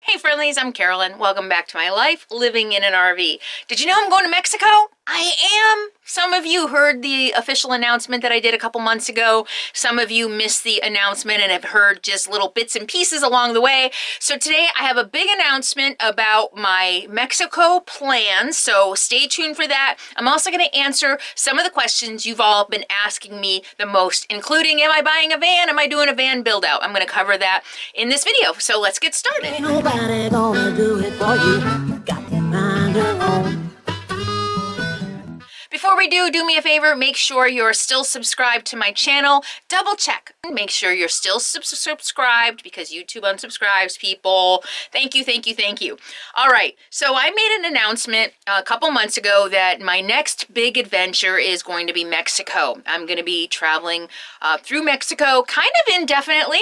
Hey friendlies, I'm Carolyn. Welcome back to my life living in an RV. Did you know I'm going to Mexico? I am. Some of you heard the official announcement that I did a couple months ago. Some of you missed the announcement and have heard just little bits and pieces along the way. So today I have a big announcement about my Mexico plans, so stay tuned for that. I'm also going to answer some of the questions you've all been asking me the most, including, am I buying a van? Am I doing a van build out? I'm going to cover that in this video. So let's get started. Ain't nobody gonna do it for you. Got to find your own. Before we do me a favor, make sure you're still subscribed to my channel. Double check. Make sure you're still subscribed because YouTube unsubscribes people. Thank you, thank you, thank you. All right, so I made an announcement a couple months ago that my next big adventure is going to be Mexico. I'm going to be traveling through Mexico kind of indefinitely.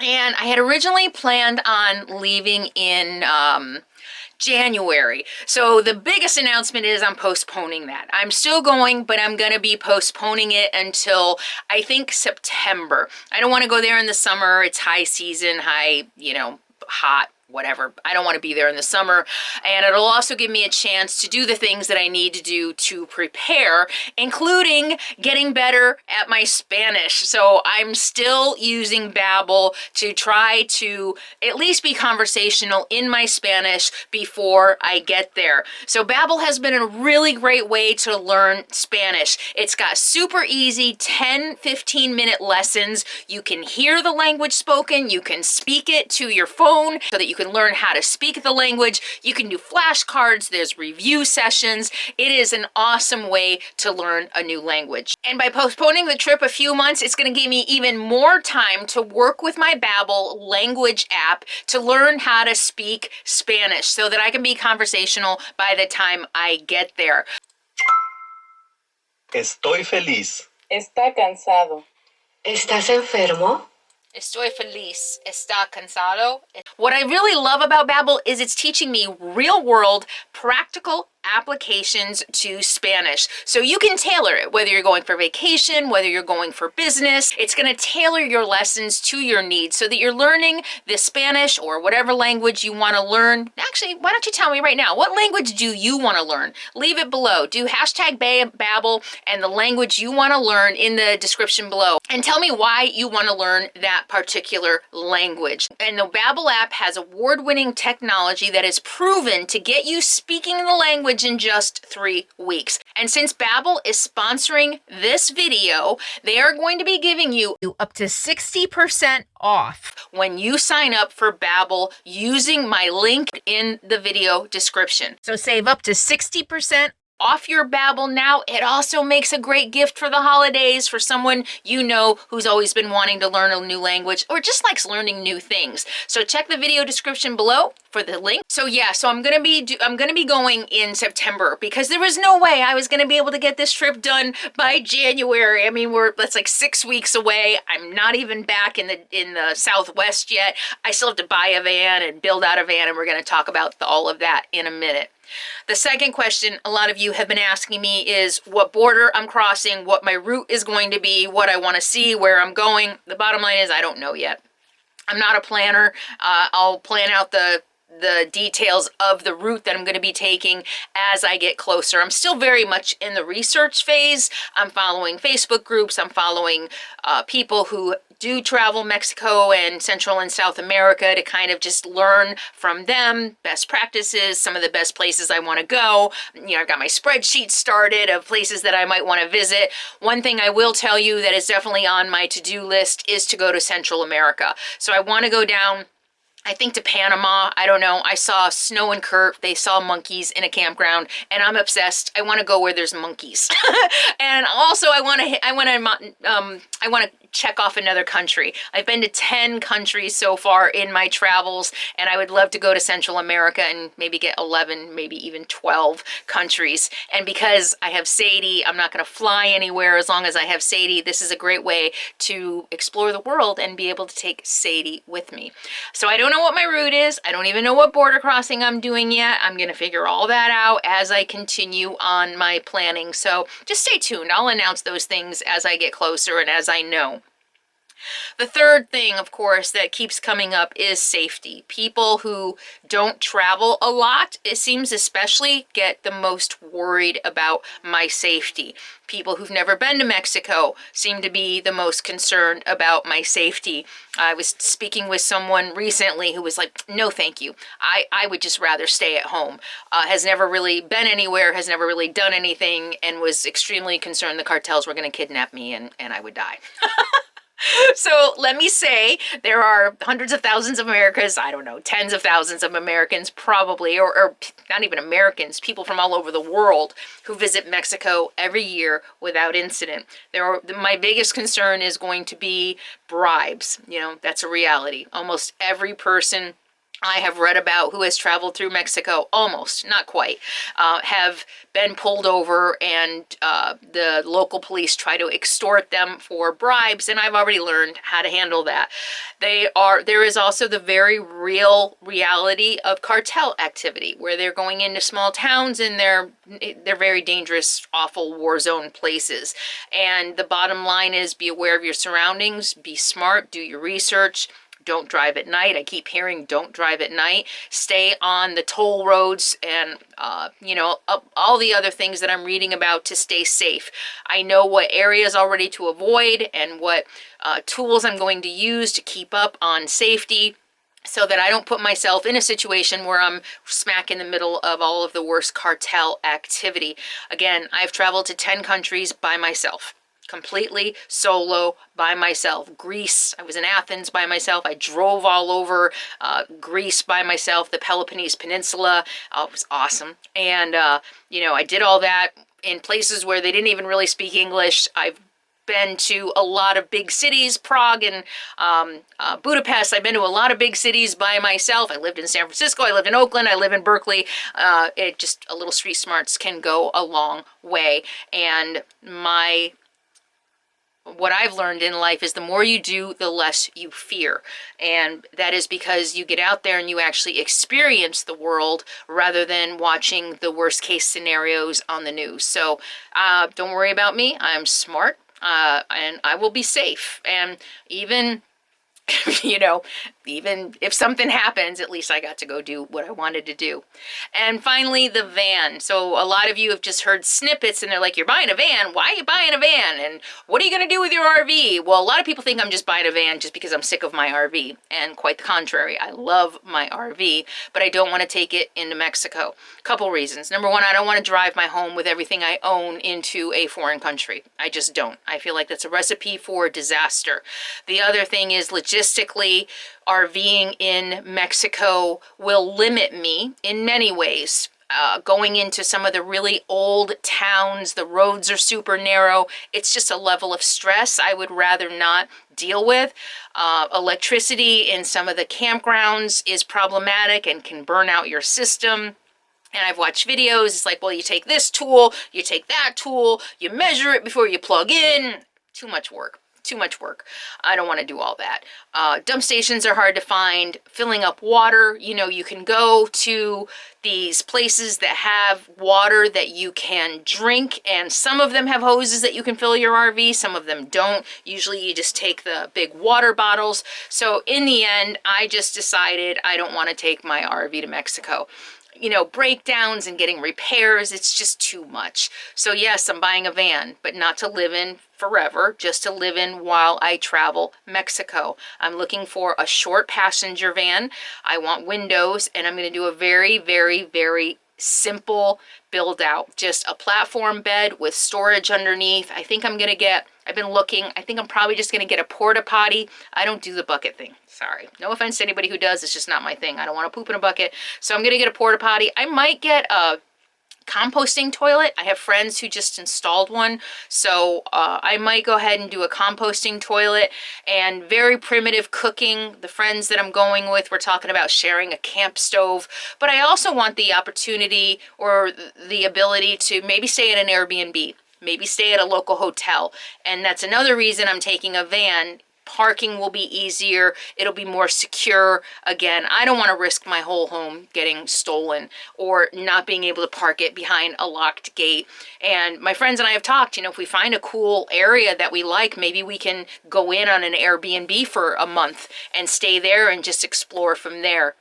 And I had originally planned on leaving in January. So the biggest announcement is I'm postponing that. I'm still going, but I'm going to be postponing it until I think September. I don't want to go there in the summer. It's high season, hot. Whatever. I don't want to be there in the summer. And it'll also give me a chance to do the things that I need to do to prepare, including getting better at my Spanish. So I'm still using Babbel to try to at least be conversational in my Spanish before I get there. So Babbel has been a really great way to learn Spanish. It's got super easy 10-15 minute lessons. You can hear the language spoken. You can speak it to your phone so that you can learn how to speak the language. You can do flashcards, there's review sessions. It is an awesome way to learn a new language. And by postponing the trip a few months, it's going to give me even more time to work with my Babbel language app to learn how to speak Spanish so that I can be conversational by the time I get there. Estoy feliz. Está cansado. ¿Estás enfermo? Estoy feliz. Está cansado. What I really love about Babbel is it's teaching me real-world, practical applications to Spanish. So you can tailor it, whether you're going for vacation, whether you're going for business. It's going to tailor your lessons to your needs so that you're learning the Spanish or whatever language you want to learn. Actually, why don't you tell me right now, what language do you want to learn? Leave it below. Do hashtag Babbel and the language you want to learn in the description below. And tell me why you want to learn that particular language. And the Babbel app has award-winning technology that is proven to get you speaking the language in just 3 weeks. And since Babbel is sponsoring this video, they are going to be giving you up to 60% off when you sign up for Babbel using my link in the video description. So save up to 60% off your Babbel now. It also makes a great gift for the holidays for someone you know who's always been wanting to learn a new language or just likes learning new things. So check the video description below for the link. So yeah, so I'm gonna be going in September because there was no way I was gonna be able to get this trip done by January. I mean, that's like 6 weeks away. I'm not even back in the Southwest yet. I still have to buy a van and build out a van, and we're gonna talk about all of that in a minute. The second question a lot of you have been asking me is what border I'm crossing, what my route is going to be, what I want to see, where I'm going. The bottom line is I don't know yet. I'm not a planner. I'll plan out the details of the route that I'm going to be taking as I get closer. I'm still very much in the research phase. I'm following Facebook groups. I'm following people who do travel Mexico and Central and South America to kind of just learn from them, best practices, some of the best places I want to go. I've got my spreadsheet started of places that I might want to visit. One thing I will tell you that is definitely on my to-do list is to go to Central America. So I want to go down, I think, to Panama. I don't know. I saw Snow and Kurt. They saw monkeys in a campground, and I'm obsessed. I want to go where there's monkeys. And also, I want to check off another country. I've been to 10 countries so far in my travels, and I would love to go to Central America and maybe get 11, maybe even 12 countries. And because I have Sadie, I'm not going to fly anywhere as long as I have Sadie. This is a great way to explore the world and be able to take Sadie with me. So I don't know what my route is. I don't even know what border crossing I'm doing yet. I'm going to figure all that out as I continue on my planning. So just stay tuned. I'll announce those things as I get closer and as I know. The third thing, of course, that keeps coming up is safety. People who don't travel a lot, it seems especially, get the most worried about my safety. People who've never been to Mexico seem to be the most concerned about my safety. I was speaking with someone recently who was like, no, thank you. I would just rather stay at home. Has never really been anywhere, has never really done anything, and was extremely concerned the cartels were going to kidnap me and I would die. So let me say, there are hundreds of thousands of Americans, I don't know, tens of thousands of Americans probably, or not even Americans, people from all over the world who visit Mexico every year without incident. My biggest concern is going to be bribes. You know, that's a reality. Almost every person I have read about who has traveled through Mexico, almost, not quite, have been pulled over, and the local police try to extort them for bribes, and I've already learned how to handle that. There is also the very real reality of cartel activity, where they're going into small towns and they're very dangerous, awful war zone places. And the bottom line is, be aware of your surroundings, be smart, do your research. Don't drive at night. I keep hearing don't drive at night. Stay on the toll roads and, all the other things that I'm reading about to stay safe. I know what areas already to avoid and what tools I'm going to use to keep up on safety, so that I don't put myself in a situation where I'm smack in the middle of all of the worst cartel activity. Again, I've traveled to 10 countries by myself. Completely solo by myself. Greece, I was in Athens by myself. I drove all over Greece by myself, the Peloponnese Peninsula. It was awesome. And, I did all that in places where they didn't even really speak English. I've been to a lot of big cities, Prague and Budapest. I've been to a lot of big cities by myself. I lived in San Francisco. I lived in Oakland. I live in Berkeley. A little street smarts can go a long way. And what I've learned in life is the more you do, the less you fear. And that is because you get out there and you actually experience the world rather than watching the worst case scenarios on the news. So don't worry about me. I'm smart and I will be safe. And even even if something happens, at least I got to go do what I wanted to do. And finally, the van. So a lot of you have just heard snippets and they're like, you're buying a van. Why are you buying a van? And what are you going to do with your RV? Well, a lot of people think I'm just buying a van just because I'm sick of my RV. And quite the contrary. I love my RV, but I don't want to take it into Mexico. A couple reasons. Number one, I don't want to drive my home with everything I own into a foreign country. I just don't. I feel like that's a recipe for disaster. The other thing is logistically, RVing in Mexico will limit me in many ways. Going into some of the really old towns, the roads are super narrow. It's just a level of stress I would rather not deal with. Electricity in some of the campgrounds is problematic and can burn out your system. And I've watched videos. It's like, well, you take this tool, you take that tool, you measure it before you plug in. Too much work. Too much work. I don't want to do all that. Dump stations are hard to find. Filling up water, you can go to these places that have water that you can drink, and some of them have hoses that you can fill your RV, some of them don't. Usually you just take the big water bottles. So in the end, I just decided I don't want to take my RV to Mexico. Breakdowns and getting repairs, it's just too much. So yes, I'm buying a van, but not to live in forever, just to live in while I travel Mexico. I'm looking for a short passenger van. I want windows, and I'm going to do a very, very, very simple build out. Just a platform bed with storage underneath. I've been looking, I think I'm probably just going to get a porta potty. I don't do the bucket thing. Sorry. No offense to anybody who does. It's just not my thing. I don't want to poop in a bucket. So I'm going to get a porta potty. I might get a composting toilet. I have friends who just installed one. So I might go ahead and do a composting toilet, and very primitive cooking. The friends that I'm going with, we're talking about sharing a camp stove. But I also want the opportunity or the ability to maybe stay at an Airbnb, maybe stay at a local hotel. And that's another reason I'm taking a van, Parking will be easier. It'll be more secure. Again, I don't want to risk my whole home getting stolen or not being able to park it behind a locked gate. And my friends and I have talked, you know, if we find a cool area that we like, maybe we can go in on an Airbnb for a month and stay there and just explore from there.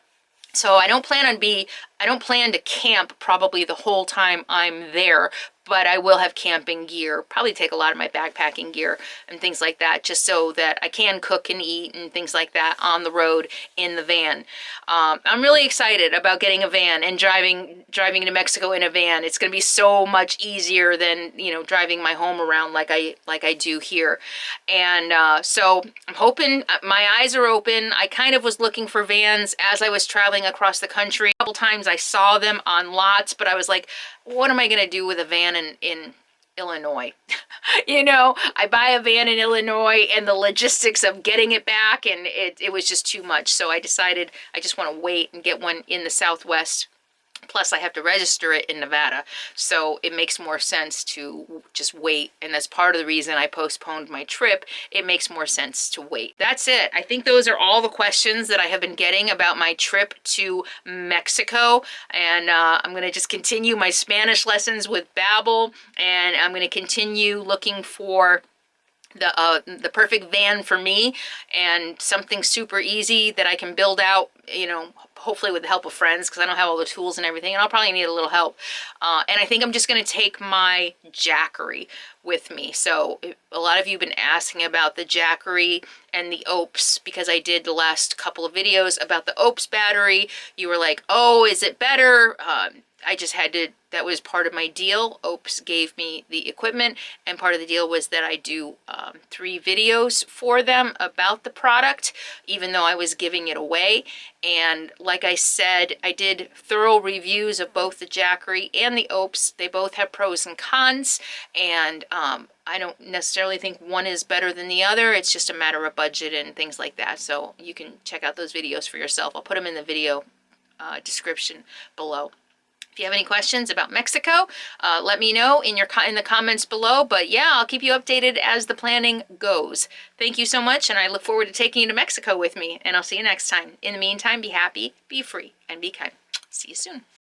So I don't plan to camp probably the whole time I'm there, but I will have camping gear, probably take a lot of my backpacking gear and things like that, just so that I can cook and eat and things like that on the road in the van. I'm really excited about getting a van and driving to Mexico in a van. It's going to be so much easier than, you know, driving my home around like I do here. And so I'm hoping, my eyes are open. I kind of was looking for vans as I was traveling across the country. A couple times I saw them on lots, but I was like, what am I going to do with a van in Illinois? You know, I buy a van in Illinois and the logistics of getting it back, and it was just too much. So I decided I just want to wait and get one in the Southwest. Plus, I have to register it in Nevada, so it makes more sense to just wait. And that's part of the reason I postponed my trip. It makes more sense to wait. That's it. I think those are all the questions that I have been getting about my trip to Mexico. And I'm going to just continue my Spanish lessons with Babbel, and I'm going to continue looking for the perfect van for me, and something super easy that I can build out, you know, hopefully with the help of friends, because I don't have all the tools and everything, and I'll probably need a little help. And I think I'm just going to take my Jackery with me. So a lot of you have been asking about the Jackery and the OPS, because I did the last couple of videos about the OPS battery. You were like, oh, is it better? I just had to, that was part of my deal. OPS gave me the equipment, and part of the deal was that I do 3 videos for them about the product, even though I was giving it away. And like I said, I did thorough reviews of both the Jackery and the OPS. They both have pros and cons, and I don't necessarily think one is better than the other. It's just a matter of budget and things like that. So you can check out those videos for yourself. I'll put them in the video description below. If you have any questions about Mexico, let me know in the comments below. But yeah, I'll keep you updated as the planning goes. Thank you so much, and I look forward to taking you to Mexico with me. And I'll see you next time. In the meantime, be happy, be free, and be kind. See you soon.